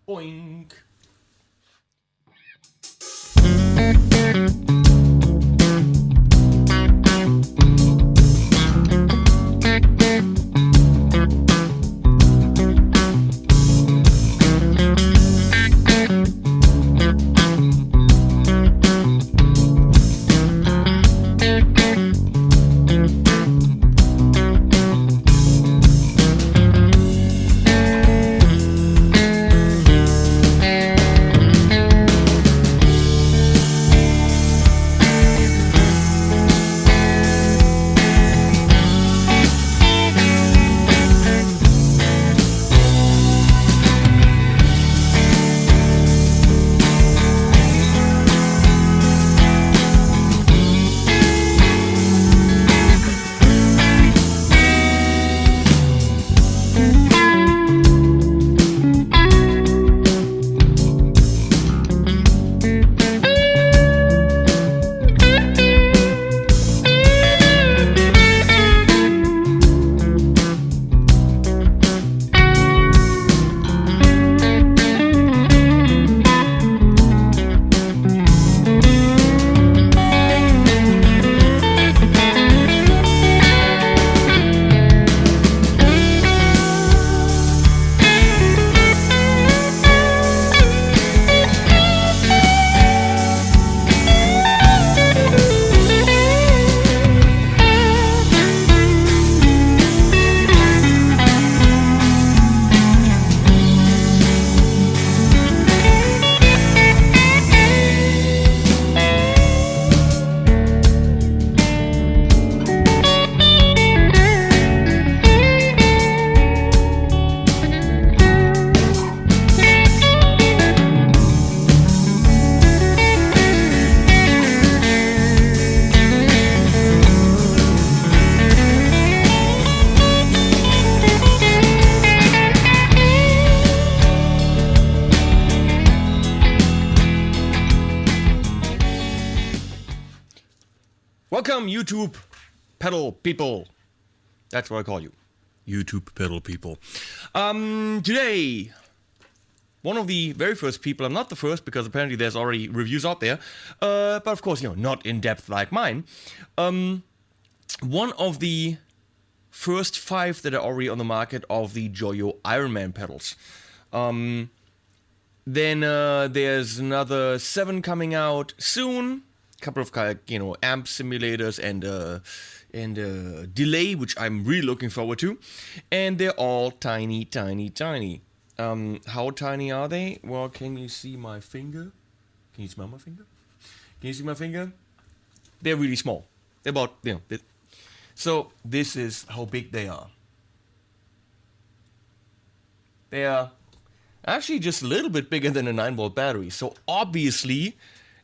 Boink. Welcome, YouTube pedal people. That's what I call you. YouTube pedal people. Today, one of the very first people, I'm not the first because apparently there's already reviews out there, but of course, not in depth like mine. One of the first 5 that are already on the market of the Joyo Ironman pedals. Then there's another 7 coming out soon. Couple of amp simulators and delay, which I'm really looking forward to, and they're all tiny. How tiny are they? Well, can you see my finger? Can you smell my finger? Can you see my finger? They're really small. They're about so this is how big they are. They are actually just a little bit bigger than a 9-volt battery. So obviously,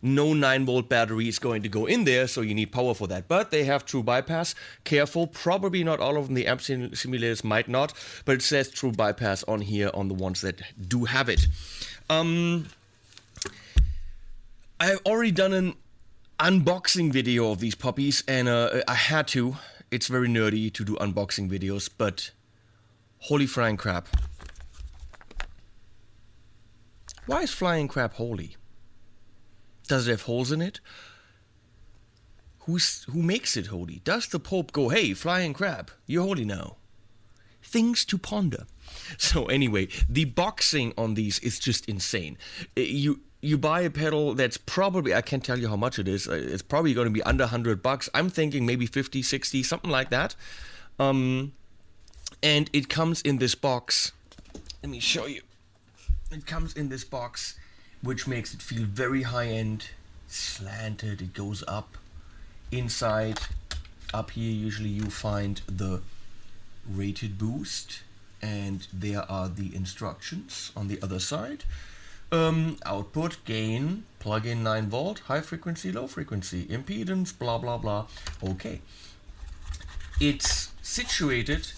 no 9-volt battery is going to go in there, so you need power for that. But they have true bypass. Careful, probably not all of them. The amp simulators might not, but it says true bypass on here on the ones that do have it. I've already done an unboxing video of these puppies, and I had to. It's very nerdy to do unboxing videos, but holy flying crap. Why is flying crap holy? Does it have holes in it? Who makes it holy? Does the Pope go, hey, flying crab, you're holy now? Things to ponder. So anyway, the boxing on these is just insane. You buy a pedal that's probably, I can't tell you how much it is. It's probably going to be under $100. I'm thinking maybe 50, 60, something like that. And it comes in this box. Let me show you. It comes in this box, which makes it feel very high-end, slanted. It goes up. Inside, up here, usually you find the rated boost, and there are the instructions on the other side. Output, gain, plug-in 9-volt, high frequency, low frequency, impedance, blah, blah, blah. Okay. It's situated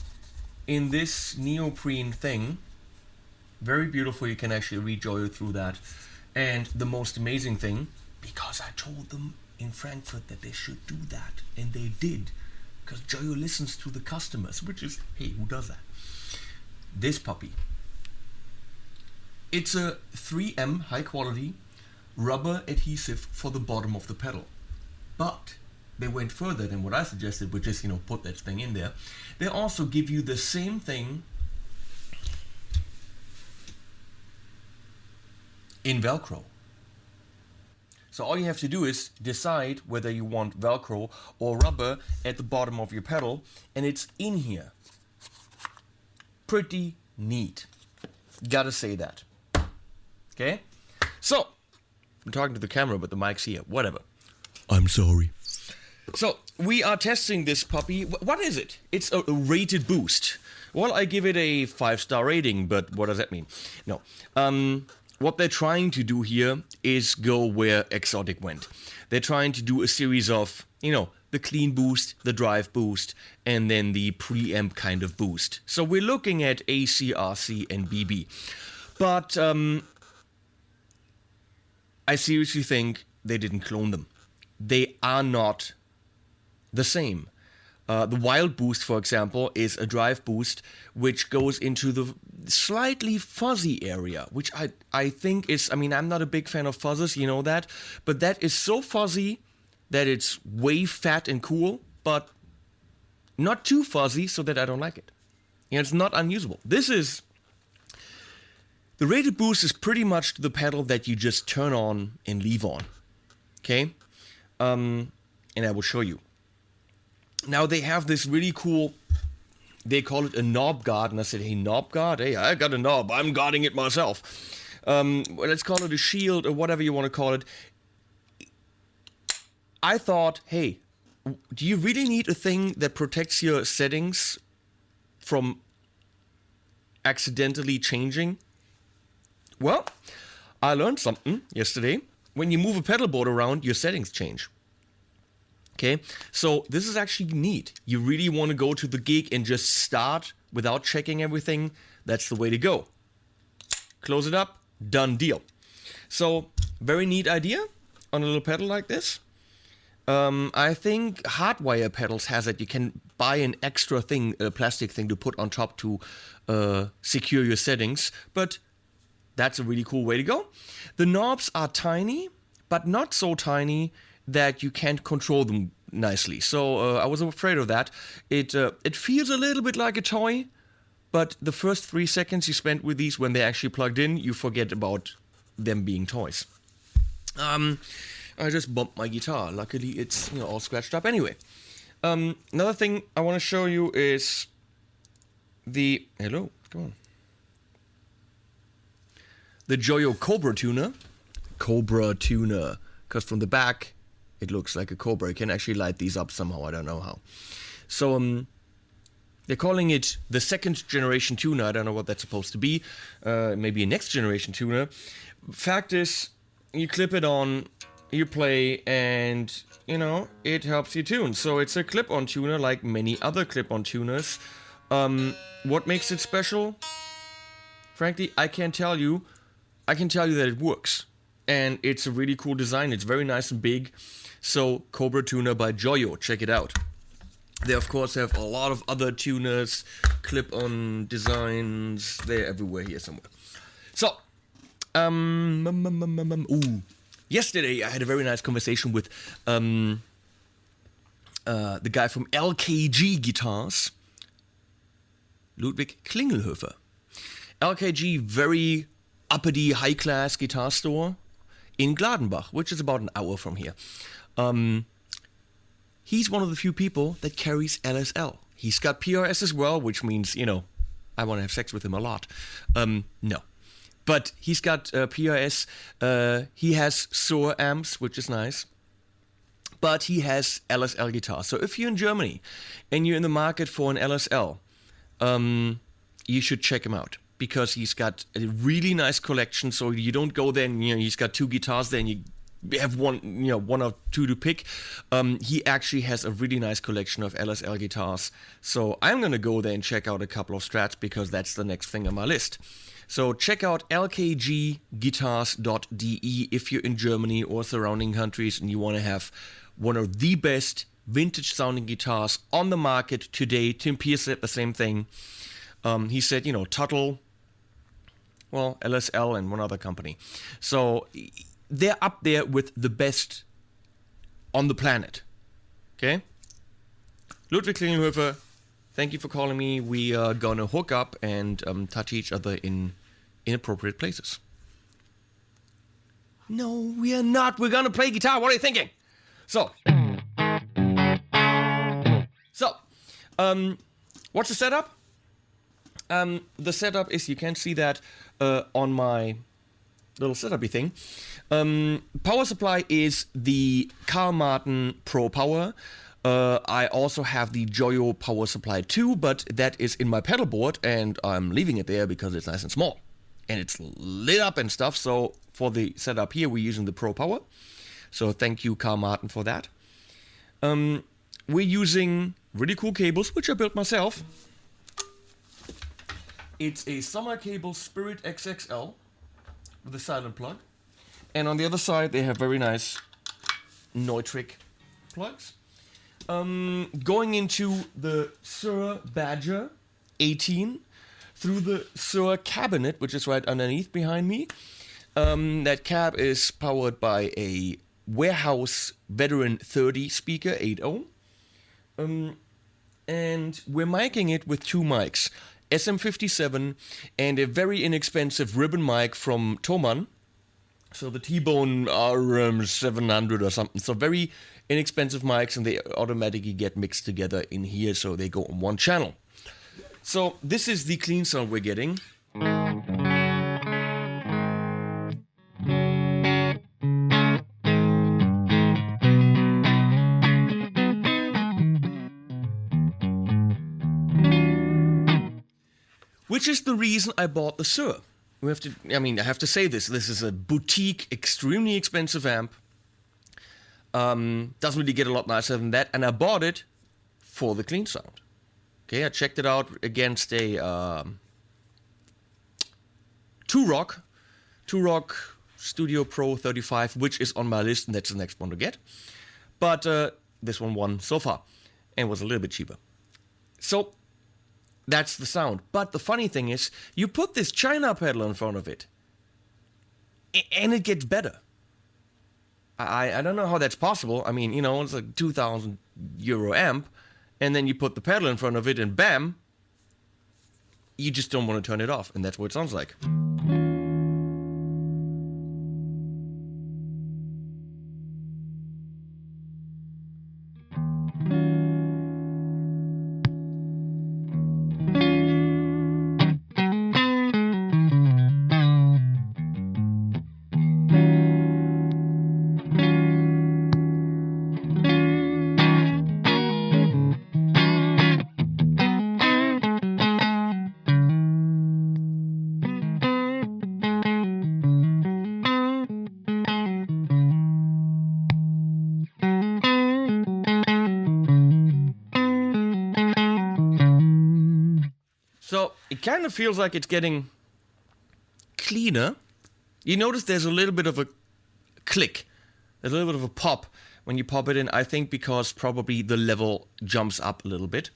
in this neoprene thing. Very beautiful. You can actually read Joyo through that. And the most amazing thing, because I told them in Frankfurt that they should do that, and they did, because Joyo listens to the customers, which is, hey, who does that? This puppy It's a 3M high quality rubber adhesive for the bottom of the pedal. But they went further than what I suggested, which is, put that thing in there. They also give you the same thing in Velcro. So all you have to do is decide whether you want Velcro or rubber at the bottom of your pedal, and it's in here. Pretty neat. Gotta say that. Okay? So, I'm talking to the camera, but the mic's here. Whatever. I'm sorry. So, we are testing this puppy. What is it? It's a rated boost. Well, I give it a 5-star rating, but what does that mean? No. What they're trying to do here is go where Exotic went. They're trying to do a series of, the clean boost, the drive boost, and then the preamp kind of boost. So we're looking at AC, RC, and BB. But I seriously think they didn't clone them. They are not the same. The Wild Boost, for example, is a drive boost which goes into the slightly fuzzy area, which I think is, I'm not a big fan of fuzzes, you know that, but that is so fuzzy that it's way fat and cool, but not too fuzzy so that I don't like it. It's not unusable. The rated boost is pretty much the pedal that you just turn on and leave on. Okay? And I will show you. Now they have this really cool, they call it a knob guard, and I said, hey, knob guard? Hey, I got a knob, I'm guarding it myself. Let's call it a shield or whatever you want to call it. I thought, hey, do you really need a thing that protects your settings from accidentally changing? Well, I learned something yesterday. When you move a pedal board around, your settings change. Okay, so this is actually neat. You really want to go to the gig and just start without checking everything. That's the way to go. Close it up, done deal. So, very neat idea on a little pedal like this. I think Hardwire pedals has it. You can buy an extra thing, a plastic thing to put on top to secure your settings. But that's a really cool way to go. The knobs are tiny, but not so tiny that you can't control them nicely. So I was afraid of that. It feels a little bit like a toy, but the first 3 seconds you spend with these when they're actually plugged in, you forget about them being toys. I just bumped my guitar. Luckily, it's all scratched up. Anyway, another thing I want to show you is the hello. Come on. The Joyo Cobra tuner. Cobra tuner, because from the back it looks like a Cobra. You can actually light these up somehow. I don't know how. So they're calling it the second generation tuner. I don't know what that's supposed to be. Maybe a next generation tuner. Fact is, you clip it on, you play, and it helps you tune. So it's a clip-on tuner like many other clip-on tuners. What makes it special? Frankly, I can't tell you. I can tell you that it works. And it's a really cool design. It's very nice and big. So, Cobra tuner by Joyo. Check it out. They, of course, have a lot of other tuners, clip-on designs. They're everywhere here somewhere. So, yesterday I had a very nice conversation with the guy from LKG Guitars, Ludwig Klingelhofer. LKG, very uppity, high-class guitar store in Gladenbach, which is about an hour from here. He's one of the few people that carries LSL. He's got PRS as well, which means, I want to have sex with him a lot. No. But he's got PRS. He has Soar amps, which is nice. But he has LSL guitars. So if you're in Germany and you're in the market for an LSL, you should check him out. Because he's got a really nice collection, so you don't go there and he's got 2 guitars there and you have one or two to pick. He actually has a really nice collection of LSL guitars. So I'm gonna go there and check out a couple of strats because that's the next thing on my list. So check out lkgguitars.de if you're in Germany or surrounding countries and you want to have one of the best vintage sounding guitars on the market today. Tim Pierce said the same thing. He said, Tuttle, well, LSL and one other company. So they're up there with the best on the planet. Okay? Ludwig Klingelhofer, thank you for calling me. We are gonna hook up and touch each other in inappropriate places. No, we are not. We're gonna play guitar. What are you thinking? So, what's the setup? The setup is, you can see that on my little setupy thing. Power supply is the Carl Martin Pro Power. I also have the Joyo Power Supply 2, but that is in my pedal board, and I'm leaving it there because it's nice and small. And it's lit up and stuff, so for the setup here, we're using the Pro Power. So thank you, Carl Martin, for that. We're using really cool cables, which I built myself. It's a summer cable Spirit XXL with a silent plug. And on the other side, they have very nice Neutrik plugs. Going into the Sur Badger 18 through the Sur Cabinet, which is right underneath behind me. That cab is powered by a Warehouse Veteran 30 speaker 8.0. And we're miking it with two mics, SM57 and a very inexpensive ribbon mic from Thomann. So the T-Bone RM700 or something. So very inexpensive mics, and they automatically get mixed together in here, so they go on one channel. So this is the clean sound we're getting. Which is the reason I bought the Sur. I have to say this. This is a boutique, extremely expensive amp. Doesn't really get a lot nicer than that. And I bought it for the clean sound. Okay, I checked it out against a Two-Rock Studio Pro 35, which is on my list, and that's the next one to get. But this one won so far and was a little bit cheaper. So that's the sound. But the funny thing is, you put this China pedal in front of it, and it gets better. I don't know how that's possible. I mean, it's a 2,000 euro amp, and then you put the pedal in front of it, and bam, you just don't want to turn it off, and that's what it sounds like. So it kind of feels like it's getting cleaner. You notice there's a little bit of a click. There's a little bit of a pop when you pop it in. I think because probably the level jumps up a little bit.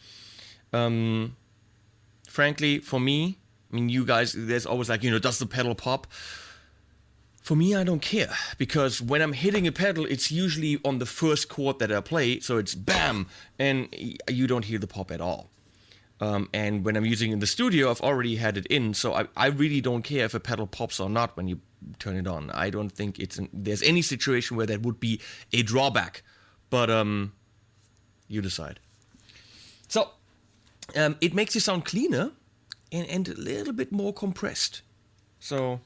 Frankly, for me, you guys, there's always like, does the pedal pop? For me, I don't care. Because when I'm hitting a pedal, it's usually on the first chord that I play. So it's bam, and you don't hear the pop at all. And when I'm using it in the studio, I've already had it in, so I really don't care if a pedal pops or not when you turn it on. I don't think there's any situation where that would be a drawback, but you decide. So it makes you sound cleaner and a little bit more compressed. So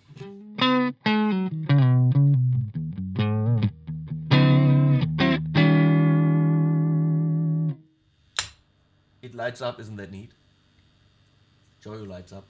it lights up, isn't that neat? Joyo lights up.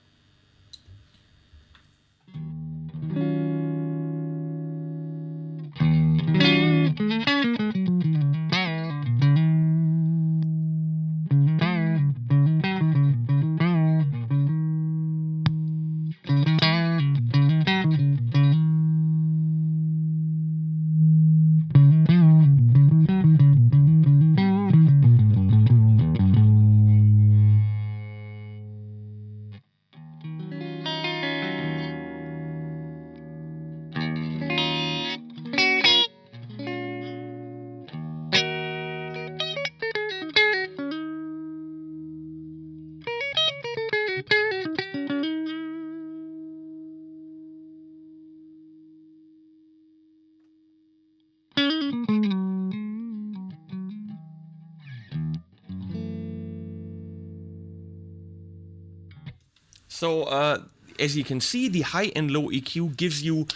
So as you can see, the high and low EQ gives you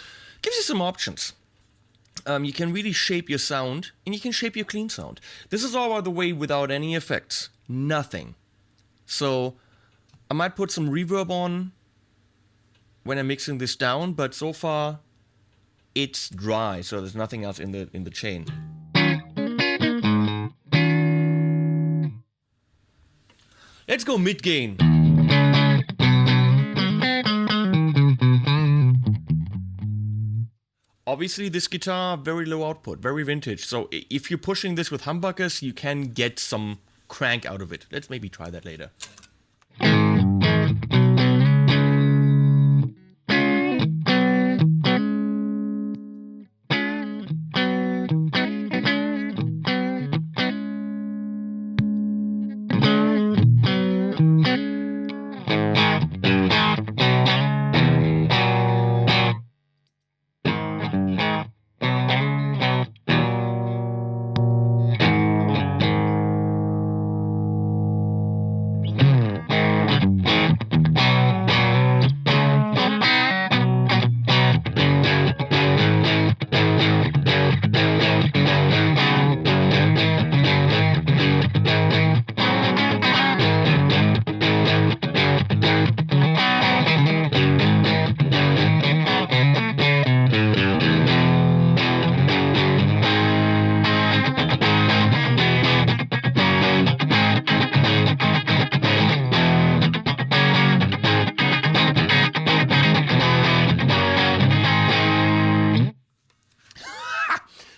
some options. You can really shape your sound, and you can shape your clean sound. This is all, by the way, without any effects. Nothing. So I might put some reverb on when I'm mixing this down, but so far it's dry, so there's nothing else in the chain. Let's go mid-gain. Obviously, this guitar, very low output, very vintage. So if you're pushing this with humbuckers, you can get some crank out of it. Let's maybe try that later.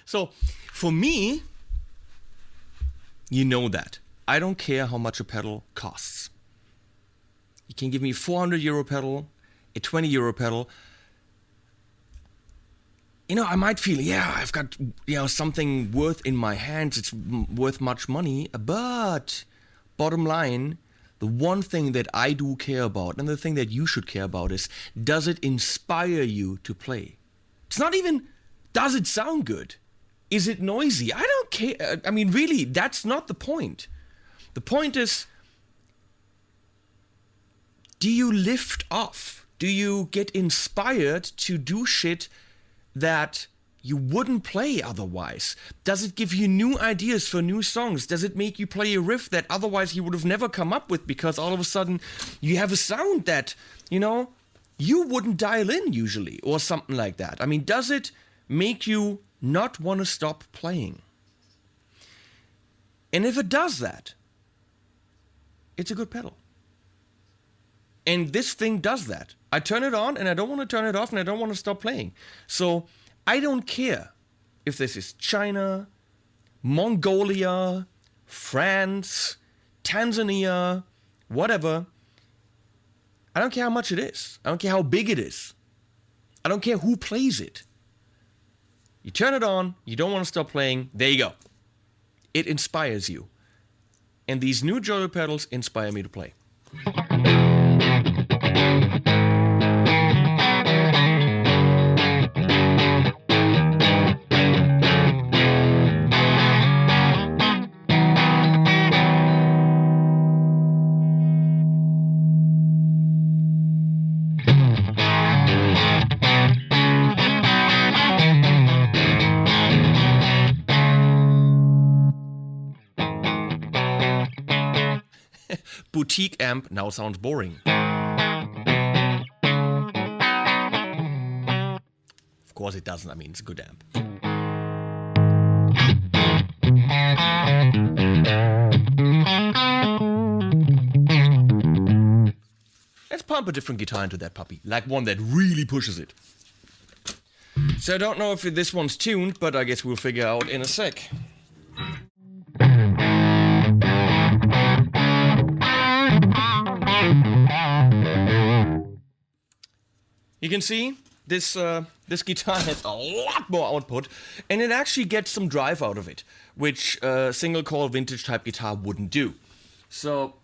So, for me, you know that. I don't care how much a pedal costs. You can give me a 400 euro pedal, a 20 euro pedal. You know, I might feel, yeah, I've got, something worth in my hands. It's worth much money. But bottom line, the one thing that I do care about, and the thing that you should care about, is, does it inspire you to play? It's not even, does it sound good? Is it noisy? I don't care. I mean, really, that's not the point. The point is, do you lift off? Do you get inspired to do shit that you wouldn't play otherwise? Does it give you new ideas for new songs? Does it make you play a riff that otherwise you would have never come up with, because all of a sudden you have a sound that, you wouldn't dial in usually, or something like that? I mean, does it make you not want to stop playing? And if it does that, it's a good pedal. And this thing does that. I turn it on and I don't want to turn it off, and I don't want to stop playing. So I don't care if this is China, Mongolia, France, Tanzania, whatever. I don't care how much it is. I don't care how big it is. I don't care who plays it. You turn it on, you don't want to stop playing, there you go. It inspires you. And these new Joyo pedals inspire me to play. Boutique amp now sounds boring. Of course it doesn't. I mean, it's a good amp. Let's pump a different guitar into that puppy, like one that really pushes it. So I don't know if this one's tuned, but I guess we'll figure out in a sec. You can see this guitar has a lot more output, and it actually gets some drive out of it, which a single coil vintage type guitar wouldn't do. So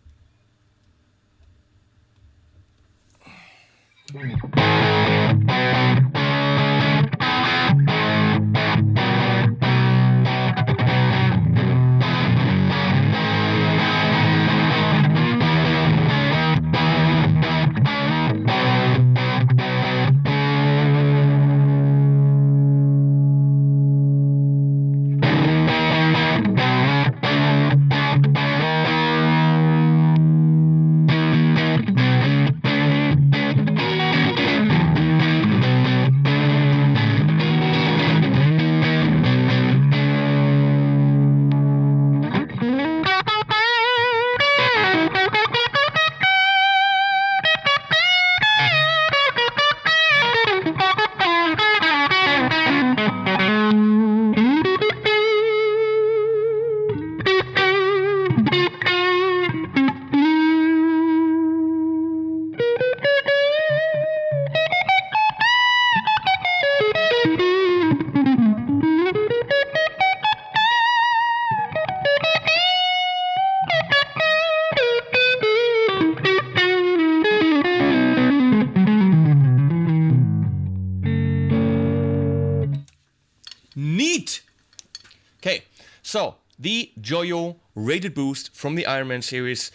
So, the Joyo Rated Boost from the Ironman series.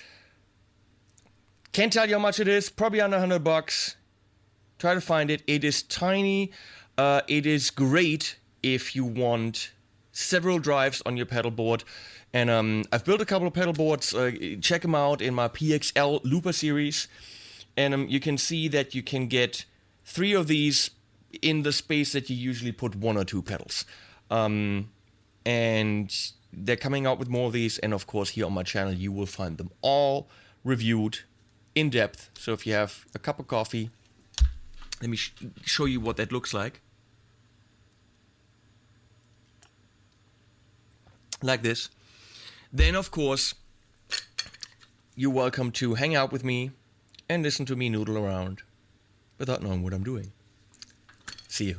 Can't tell you how much it is. Probably under $100. Try to find it. It is tiny. It is great if you want several drives on your pedal board. And I've built a couple of pedal boards. Check them out in my PXL Looper series. And you can see that you can get 3 of these in the space that you usually put 1 or 2 pedals. And they're coming out with more of these. And of course, here on my channel, you will find them all reviewed in depth. So if you have a cup of coffee, let me show you what that looks like. Like this. Then, of course, you're welcome to hang out with me and listen to me noodle around without knowing what I'm doing. See you.